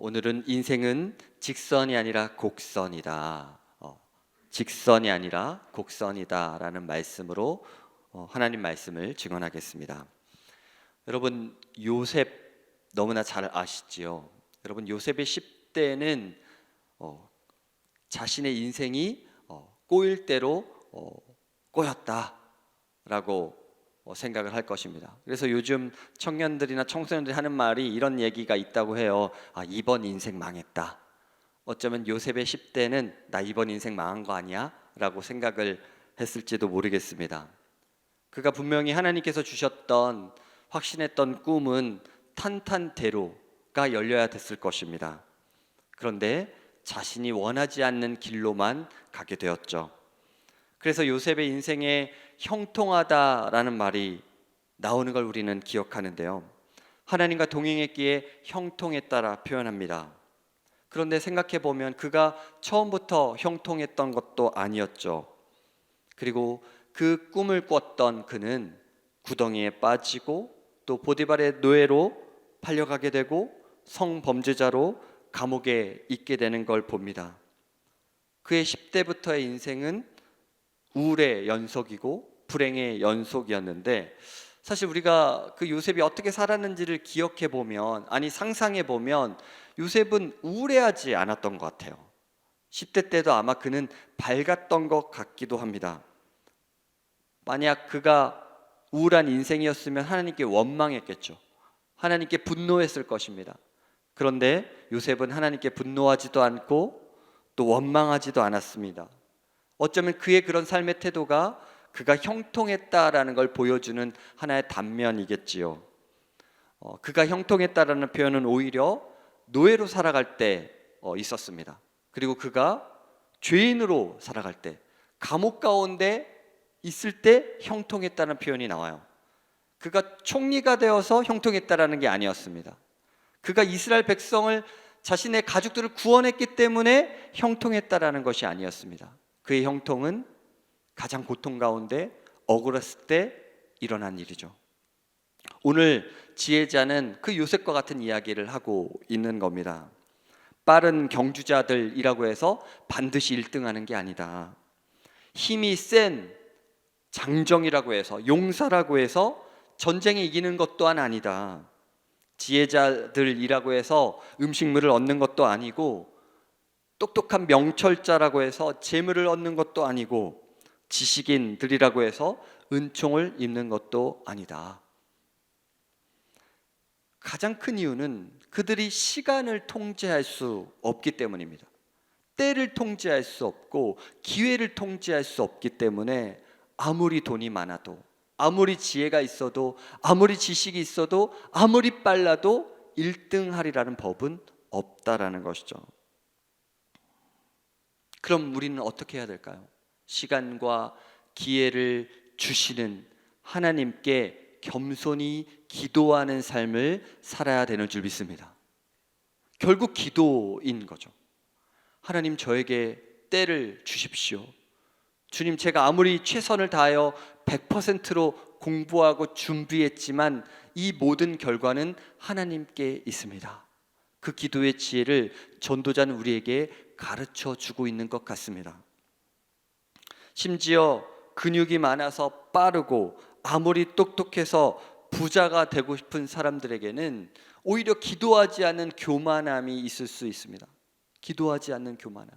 오늘은 인생은 직선이 아니라 곡선이다. 직선이 아니라 곡선이다 라는 말씀으로 하나님 말씀을 증언하겠습니다. 여러분, 요셉 너무나 잘 아시지요? 여러분, 요셉의 10대는 자신의 인생이 꼬일 대로 꼬였다 라고 생각을 할 것입니다. 그래서 요즘 청년들이나 청소년들이 하는 말이 이런 얘기가 있다고 해요. 이번 인생 망했다. 어쩌면 요셉의 10대는 나 이번 인생 망한 거 아니야? 라고 생각을 했을지도 모르겠습니다. 그가 분명히 하나님께서 주셨던 확신했던 꿈은 탄탄대로가 열려야 됐을 것입니다. 그런데 자신이 원하지 않는 길로만 가게 되었죠. 그래서 요셉의 인생에 형통하다라는 말이 나오는 걸 우리는 기억하는데요. 하나님과 동행했기에 형통했다라 표현합니다. 그런데 생각해 보면 그가 처음부터 형통했던 것도 아니었죠. 그리고 그 꿈을 꿨던 그는 구덩이에 빠지고 또 보디발의 노예로 팔려가게 되고 성범죄자로 감옥에 있게 되는 걸 봅니다. 그의 10대부터의 인생은 우울의 연속이고 불행의 연속이었는데, 사실 우리가 그 요셉이 어떻게 살았는지를 기억해 보면, 상상해 보면 요셉은 우울해하지 않았던 것 같아요. 10대 때도 아마 그는 밝았던 것 같기도 합니다. 만약 그가 우울한 인생이었으면 하나님께 원망했겠죠. 하나님께 분노했을 것입니다. 그런데 요셉은 하나님께 분노하지도 않고 또 원망하지도 않았습니다. 어쩌면 그의 그런 삶의 태도가 그가 형통했다라는 걸 보여주는 하나의 단면이겠지요. 그가 형통했다라는 표현은 오히려 노예로 살아갈 때 있었습니다. 그리고 그가 죄인으로 살아갈 때, 감옥 가운데 있을 때 형통했다는 표현이 나와요. 그가 총리가 되어서 형통했다라는 게 아니었습니다. 그가 이스라엘 백성을, 자신의 가족들을 구원했기 때문에 형통했다라는 것이 아니었습니다. 그의 형통은 가장 고통 가운데 억울했을 때 일어난 일이죠. 오늘 지혜자는 그 요셉과 같은 이야기를 하고 있는 겁니다. 빠른 경주자들이라고 해서 반드시 1등하는 게 아니다. 힘이 센 장정이라고 해서, 용사라고 해서 전쟁에 이기는 것 또한 아니다. 지혜자들이라고 해서 음식물을 얻는 것도 아니고, 똑똑한 명철자라고 해서 재물을 얻는 것도 아니고, 지식인들이라고 해서 은총을 입는 것도 아니다. 가장 큰 이유는 그들이 시간을 통제할 수 없기 때문입니다. 때를 통제할 수 없고 기회를 통제할 수 없기 때문에 아무리 돈이 많아도, 아무리 지혜가 있어도, 아무리 지식이 있어도, 아무리 빨라도 1등 하리라는 법은 없다라는 것이죠. 그럼 우리는 어떻게 해야 될까요? 시간과 기회를 주시는 하나님께 겸손히 기도하는 삶을 살아야 되는 줄 믿습니다. 결국 기도인 거죠. 하나님, 저에게 때를 주십시오. 주님, 제가 아무리 최선을 다하여 100%로 공부하고 준비했지만 이 모든 결과는 하나님께 있습니다. 그 기도의 지혜를 전도자는 우리에게 가르쳐 주고 있는 것 같습니다. 심지어 근육이 많아서 빠르고 아무리 똑똑해서 부자가 되고 싶은 사람들에게는 오히려 기도하지 않는 교만함이 있을 수 있습니다. 기도하지 않는 교만함.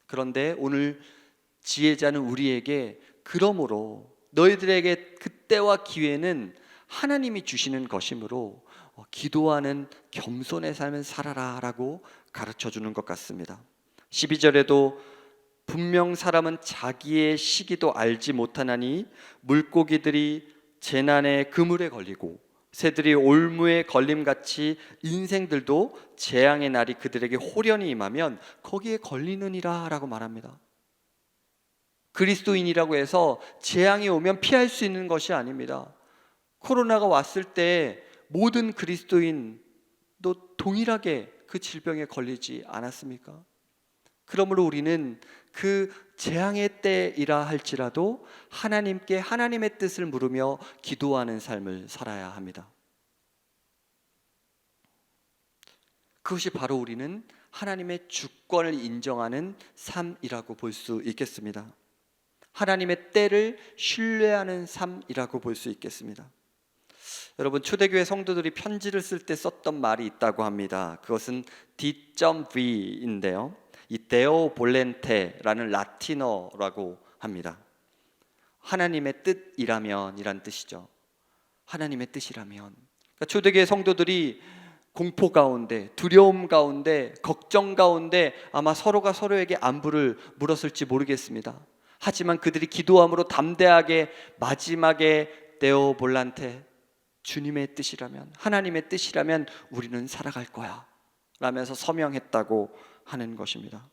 그런데 오늘 지혜자는 우리에게, 그러므로 너희들에게 그때와 기회는 하나님이 주시는 것이므로 기도하는 겸손의 삶을 살아라 라고 가르쳐 주는 것 같습니다. 12절에도 분명 사람은 자기의 시기도 알지 못하나니 물고기들이 재난의 그물에 걸리고 새들이 올무에 걸림같이 인생들도 재앙의 날이 그들에게 호련히 임하면 거기에 걸리느니라 라고 말합니다. 그리스도인이라고 해서 재앙이 오면 피할 수 있는 것이 아닙니다. 코로나가 왔을 때 모든 그리스도인도 동일하게 그 질병에 걸리지 않았습니까? 그러므로 우리는 그 재앙의 때이라 할지라도 하나님께 하나님의 뜻을 물으며 기도하는 삶을 살아야 합니다. 그것이 바로 우리는 하나님의 주권을 인정하는 삶이라고 볼 수 있겠습니다. 하나님의 때를 신뢰하는 삶이라고 볼 수 있겠습니다. 여러분, 초대교회 성도들이 편지를 쓸 때 썼던 말이 있다고 합니다. 그것은 D.V인데요, 이 데오 볼렌테라는 라틴어라고 합니다. 하나님의 뜻이라면 이란 뜻이죠. 하나님의 뜻이라면. 그러니까 초대교회 성도들이 공포 가운데, 두려움 가운데, 걱정 가운데 아마 서로가 서로에게 안부를 물었을지 모르겠습니다. 하지만 그들이 기도함으로 담대하게 마지막에 데오 볼란테, 주님의 뜻이라면, 하나님의 뜻이라면 우리는 살아갈 거야 라면서 서명했다고 하는 것입니다.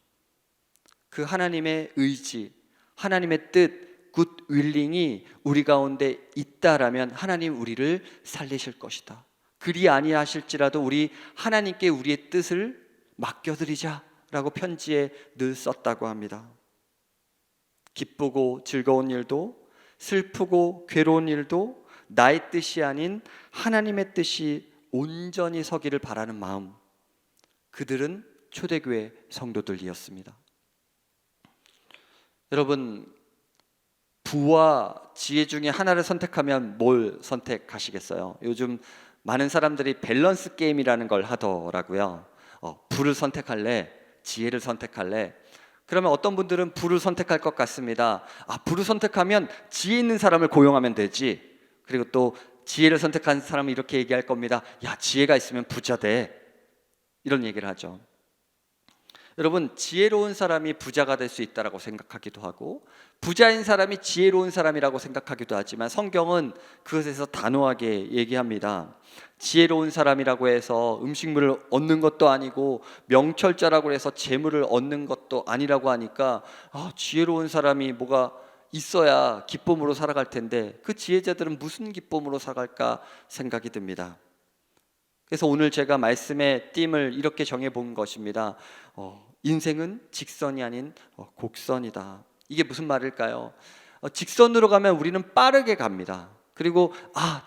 그 하나님의 의지, 하나님의 뜻, 굿 윌링이 우리 가운데 있다라면 하나님 우리를 살리실 것이다. 그리 아니하실지라도 우리 하나님께 우리의 뜻을 맡겨드리자라고 편지에 늘 썼다고 합니다. 기쁘고 즐거운 일도, 슬프고 괴로운 일도 나의 뜻이 아닌 하나님의 뜻이 온전히 서기를 바라는 마음, 그들은 초대교회 성도들이었습니다. 여러분, 부와 지혜 중에 하나를 선택하면 뭘 선택하시겠어요? 요즘 많은 사람들이 밸런스 게임이라는 걸 하더라고요. 부를 선택할래? 지혜를 선택할래? 그러면 어떤 분들은 부를 선택할 것 같습니다. 부를 선택하면 지혜 있는 사람을 고용하면 되지. 그리고 또 지혜를 선택한 사람은 이렇게 얘기할 겁니다. 야, 지혜가 있으면 부자 돼. 이런 얘기를 하죠. 여러분, 지혜로운 사람이 부자가 될 수 있다라고 생각하기도 하고, 부자인 사람이 지혜로운 사람이라고 생각하기도 하지만 성경은 그것에서 단호하게 얘기합니다. 지혜로운 사람이라고 해서 음식물을 얻는 것도 아니고, 명철자라고 해서 재물을 얻는 것도 아니라고 하니까 지혜로운 사람이 뭐가 있어야 기쁨으로 살아갈 텐데 그 지혜자들은 무슨 기쁨으로 살아갈까 생각이 듭니다. 그래서 오늘 제가 말씀의 띠을 이렇게 정해본 것입니다. 인생은 직선이 아닌 곡선이다. 이게 무슨 말일까요? 직선으로 가면 우리는 빠르게 갑니다. 그리고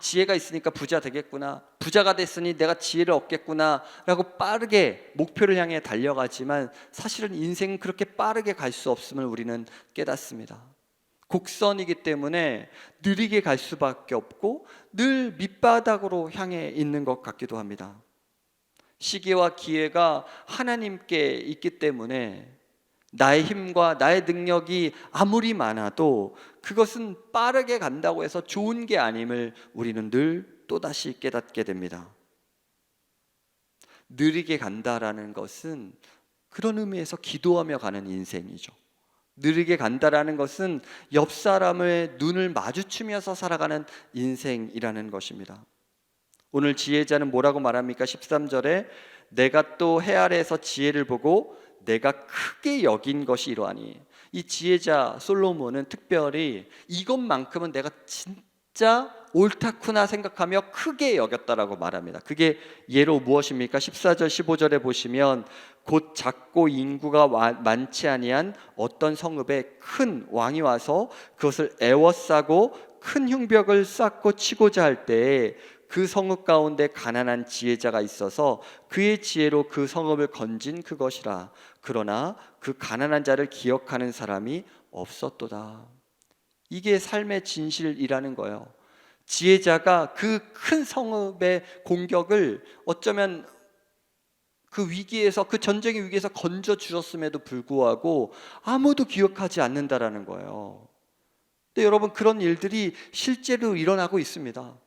지혜가 있으니까 부자 되겠구나, 부자가 됐으니 내가 지혜를 얻겠구나 라고 빠르게 목표를 향해 달려가지만 사실은 인생은 그렇게 빠르게 갈 수 없음을 우리는 깨닫습니다. 곡선이기 때문에 느리게 갈 수밖에 없고 늘 밑바닥으로 향해 있는 것 같기도 합니다. 시기와 기회가 하나님께 있기 때문에 나의 힘과 나의 능력이 아무리 많아도 그것은 빠르게 간다고 해서 좋은 게 아님을 우리는 늘 또다시 깨닫게 됩니다. 느리게 간다라는 것은 그런 의미에서 기도하며 가는 인생이죠. 느리게 간다라는 것은 옆 사람의 눈을 마주치면서 살아가는 인생이라는 것입니다. 오늘 지혜자는 뭐라고 말합니까? 13절에 내가 또 해 아래에서 지혜를 보고 내가 크게 여긴 것이 이러하니, 이 지혜자 솔로몬은 특별히 이것만큼은 내가 진짜 옳다구나 생각하며 크게 여겼다라고 말합니다. 그게 예로 무엇입니까? 14절 15절에 보시면 곧 작고 인구가 많지 아니한 어떤 성읍에 큰 왕이 와서 그것을 애워싸고 큰 흉벽을 쌓고 치고자 할 때에 그 성읍 가운데 가난한 지혜자가 있어서 그의 지혜로 그 성읍을 건진 그것이라. 그러나 그 가난한 자를 기억하는 사람이 없었도다. 이게 삶의 진실이라는 거예요. 지혜자가 그 큰 성읍의 공격을 어쩌면 그 위기에서, 그 전쟁의 위기에서 건져 주었음에도 불구하고 아무도 기억하지 않는다라는 거예요. 근데 여러분, 그런 일들이 실제로 일어나고 있습니다.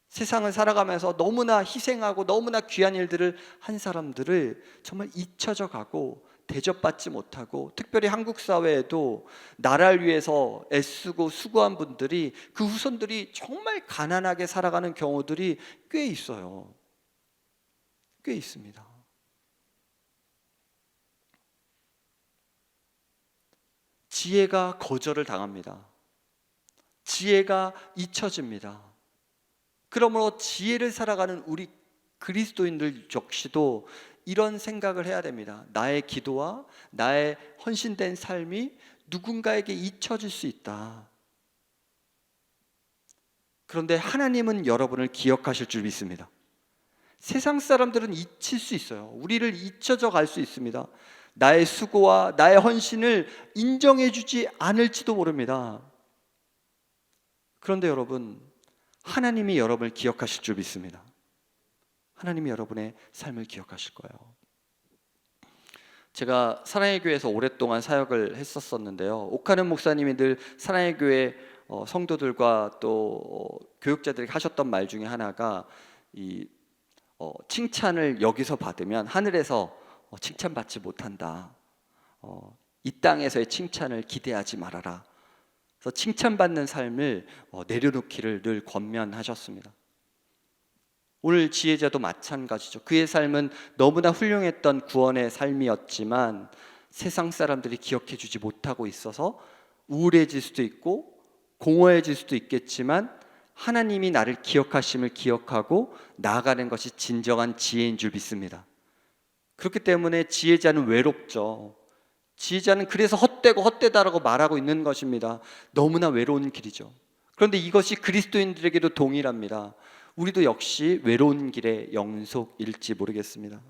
세상을 살아가면서 너무나 희생하고 너무나 귀한 일들을 한 사람들을 정말 잊혀져 가고 대접받지 못하고, 특별히 한국 사회에도 나라를 위해서 애쓰고 수고한 분들이, 그 후손들이 정말 가난하게 살아가는 경우들이 꽤 있어요. 꽤 있습니다. 지혜가 거절을 당합니다. 지혜가 잊혀집니다. 그러므로 지혜를 살아가는 우리 그리스도인들 역시도 이런 생각을 해야 됩니다. 나의 기도와 나의 헌신된 삶이 누군가에게 잊혀질 수 있다. 그런데 하나님은 여러분을 기억하실 줄 믿습니다. 세상 사람들은 잊힐 수 있어요. 우리를 잊혀져 갈 수 있습니다. 나의 수고와 나의 헌신을 인정해 주지 않을지도 모릅니다. 그런데 여러분, 하나님이 여러분을 기억하실 줄 믿습니다. 하나님이 여러분의 삶을 기억하실 거예요. 제가 사랑의 교회에서 오랫동안 사역을 했었었는데요. 옥하는 목사님이 늘 사랑의 교회 성도들과 또 교육자들이 하셨던 말 중에 하나가 칭찬을 여기서 받으면 하늘에서 칭찬받지 못한다. 이 땅에서의 칭찬을 기대하지 말아라. 그래서 칭찬받는 삶을 내려놓기를 늘 권면하셨습니다. 오늘 지혜자도 마찬가지죠. 그의 삶은 너무나 훌륭했던 구원의 삶이었지만 세상 사람들이 기억해 주지 못하고 있어서 우울해질 수도 있고 공허해질 수도 있겠지만 하나님이 나를 기억하심을 기억하고 나아가는 것이 진정한 지혜인 줄 믿습니다. 그렇기 때문에 지혜자는 외롭죠. 지혜자는 그래서 헛되고 헛되다라고 말하고 있는 것입니다. 너무나 외로운 길이죠. 그런데 이것이 그리스도인들에게도 동일합니다. 우리도 역시 외로운 길의 영속일지 모르겠습니다.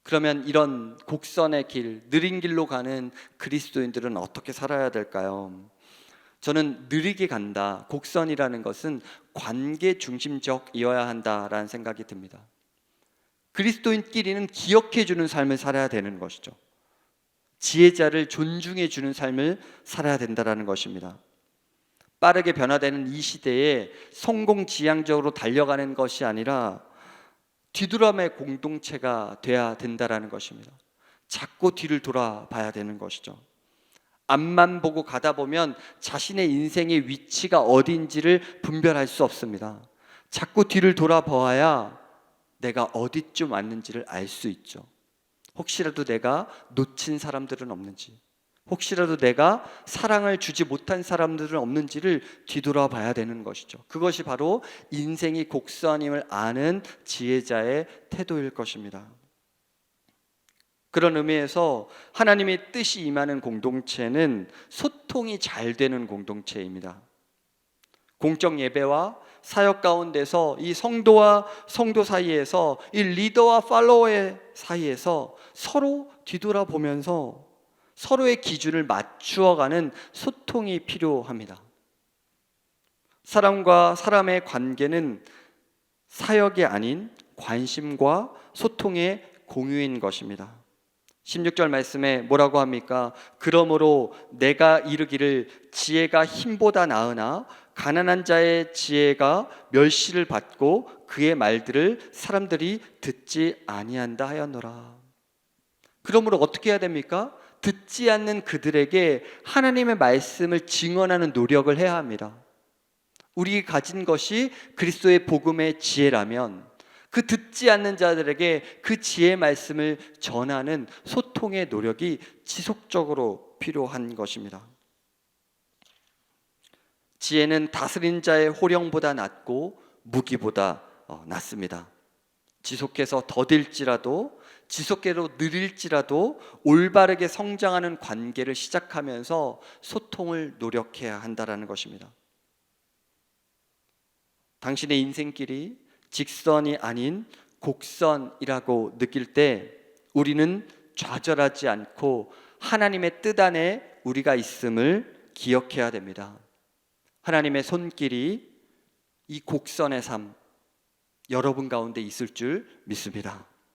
그러면 이런 곡선의 길, 느린 길로 가는 그리스도인들은 어떻게 살아야 될까요? 저는 느리게 간다, 곡선이라는 것은 관계 중심적이어야 한다라는 생각이 듭니다. 그리스도인끼리는 기억해 주는 삶을 살아야 되는 것이죠. 지혜자를 존중해 주는 삶을 살아야 된다는 것입니다. 빠르게 변화되는 이 시대에 성공지향적으로 달려가는 것이 아니라 뒤돌아의 공동체가 돼야 된다는 것입니다. 자꾸 뒤를 돌아봐야 되는 것이죠. 앞만 보고 가다 보면 자신의 인생의 위치가 어딘지를 분별할 수 없습니다. 자꾸 뒤를 돌아보아야 내가 어디쯤 왔는지를 알 수 있죠. 혹시라도 내가 놓친 사람들은 없는지, 혹시라도 내가 사랑을 주지 못한 사람들은 없는지를 뒤돌아봐야 되는 것이죠. 그것이 바로 인생이 곡선임을 아는 지혜자의 태도일 것입니다. 그런 의미에서 하나님의 뜻이 임하는 공동체는 소통이 잘 되는 공동체입니다. 공적 예배와 사역 가운데서 이 성도와 성도 사이에서 이 리더와 팔로워의 사이에서 서로 뒤돌아보면서 서로의 기준을 맞추어가는 소통이 필요합니다. 사람과 사람의 관계는 사역이 아닌 관심과 소통의 공유인 것입니다. 16절 말씀에 뭐라고 합니까? 그러므로 내가 이르기를 지혜가 힘보다 나으나 가난한 자의 지혜가 멸시를 받고 그의 말들을 사람들이 듣지 아니한다 하였노라. 그러므로 어떻게 해야 됩니까? 듣지 않는 그들에게 하나님의 말씀을 증언하는 노력을 해야 합니다. 우리가 가진 것이 그리스도의 복음의 지혜라면 그 듣지 않는 자들에게 그 지혜의 말씀을 전하는 소통의 노력이 지속적으로 필요한 것입니다. 지혜는 다스린 자의 호령보다 낫고 무기보다 낫습니다. 지속해서 더딜지라도 지속해서 느릴지라도 올바르게 성장하는 관계를 시작하면서 소통을 노력해야 한다는 것입니다. 당신의 인생길이 직선이 아닌 곡선이라고 느낄 때 우리는 좌절하지 않고 하나님의 뜻 안에 우리가 있음을 기억해야 됩니다. 하나님의 손길이 이 곡선의 삶 여러분 가운데 있을 줄 믿습니다.